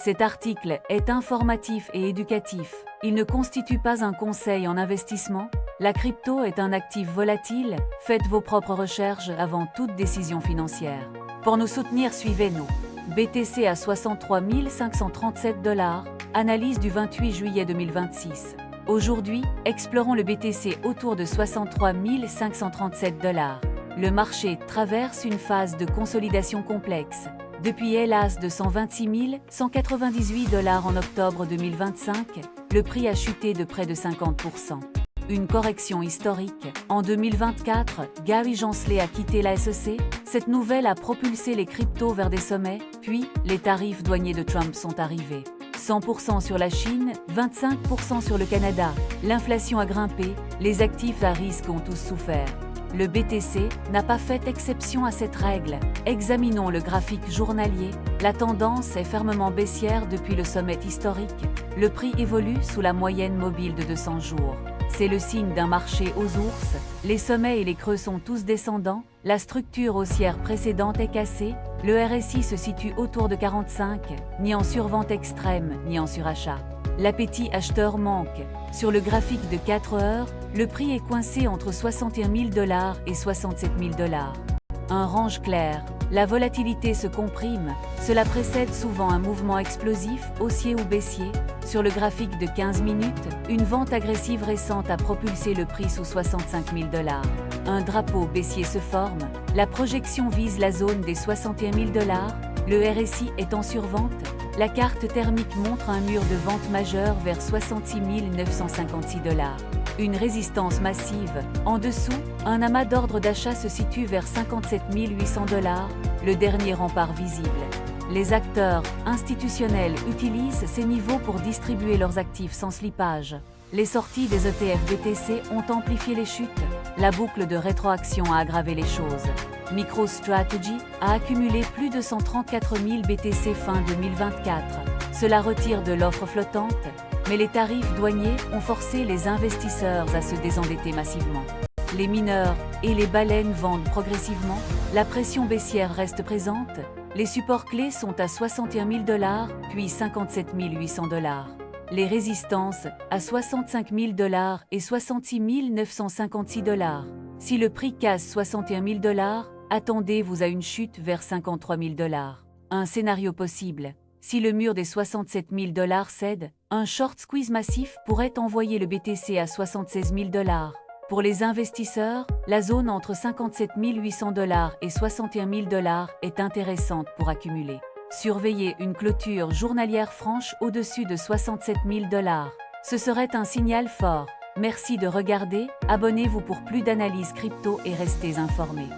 Cet article est informatif et éducatif. Il ne constitue pas un conseil en investissement. La crypto est un actif volatile. Faites vos propres recherches avant toute décision financière. Pour nous soutenir, suivez-nous. BTC à 63 537 $. Analyse du 28 juillet 2026. Aujourd'hui, explorons le BTC autour de 63 537 $. Le marché traverse une phase de consolidation complexe. Depuis hélas de 126 198 $ en octobre 2025, le prix a chuté de près de 50%. Une correction historique. En 2024, Gary Gensler a quitté la SEC. Cette nouvelle a propulsé les cryptos vers des sommets, puis les tarifs douaniers de Trump sont arrivés. 100% sur la Chine, 25% sur le Canada. L'inflation a grimpé, les actifs à risque ont tous souffert. Le BTC n'a pas fait exception à cette règle. Examinons le graphique journalier. La tendance est fermement baissière depuis le sommet historique. Le prix évolue sous la moyenne mobile de 200 jours. C'est le signe d'un marché aux ours. Les sommets et les creux sont tous descendants. La structure haussière précédente est cassée. Le RSI se situe autour de 45, ni en survente extrême, ni en surachat. L'appétit acheteur manque. Sur le graphique de 4 heures, le prix est coincé entre 61 000 $ et 67 000 $. Un range clair. La volatilité se comprime. Cela précède souvent un mouvement explosif, haussier ou baissier. Sur le graphique de 15 minutes, une vente agressive récente a propulsé le prix sous 65 000 $. Un drapeau baissier se forme. La projection vise la zone des 61 000 $. Le RSI est en survente. La carte thermique montre un mur de vente majeur vers 66 956 $. Une résistance massive. En dessous, un amas d'ordre d'achat se situe vers 57 800 $, le dernier rempart visible. Les acteurs institutionnels utilisent ces niveaux pour distribuer leurs actifs sans slippage. Les sorties des ETF BTC ont amplifié les chutes. La boucle de rétroaction a aggravé les choses. MicroStrategy a accumulé plus de 134 000 BTC fin 2024. Cela retire de l'offre flottante, mais les tarifs douaniers ont forcé les investisseurs à se désendetter massivement. Les mineurs et les baleines vendent progressivement. La pression baissière reste présente. Les supports clés sont à 61 000 $, puis 57 800 $. Les résistances à 65 000 $ et 66 956 $. Si le prix casse 61 000 $, attendez-vous à une chute vers 53 000 $. Un scénario possible. Si le mur des 67 000 $ cède, un short squeeze massif pourrait envoyer le BTC à 76 000 $. Pour les investisseurs, la zone entre 57 800 $ et 61 000 $ est intéressante pour accumuler. Surveillez une clôture journalière franche au-dessus de 67 000 $. Ce serait un signal fort. Merci de regarder, abonnez-vous pour plus d'analyses crypto et restez informés.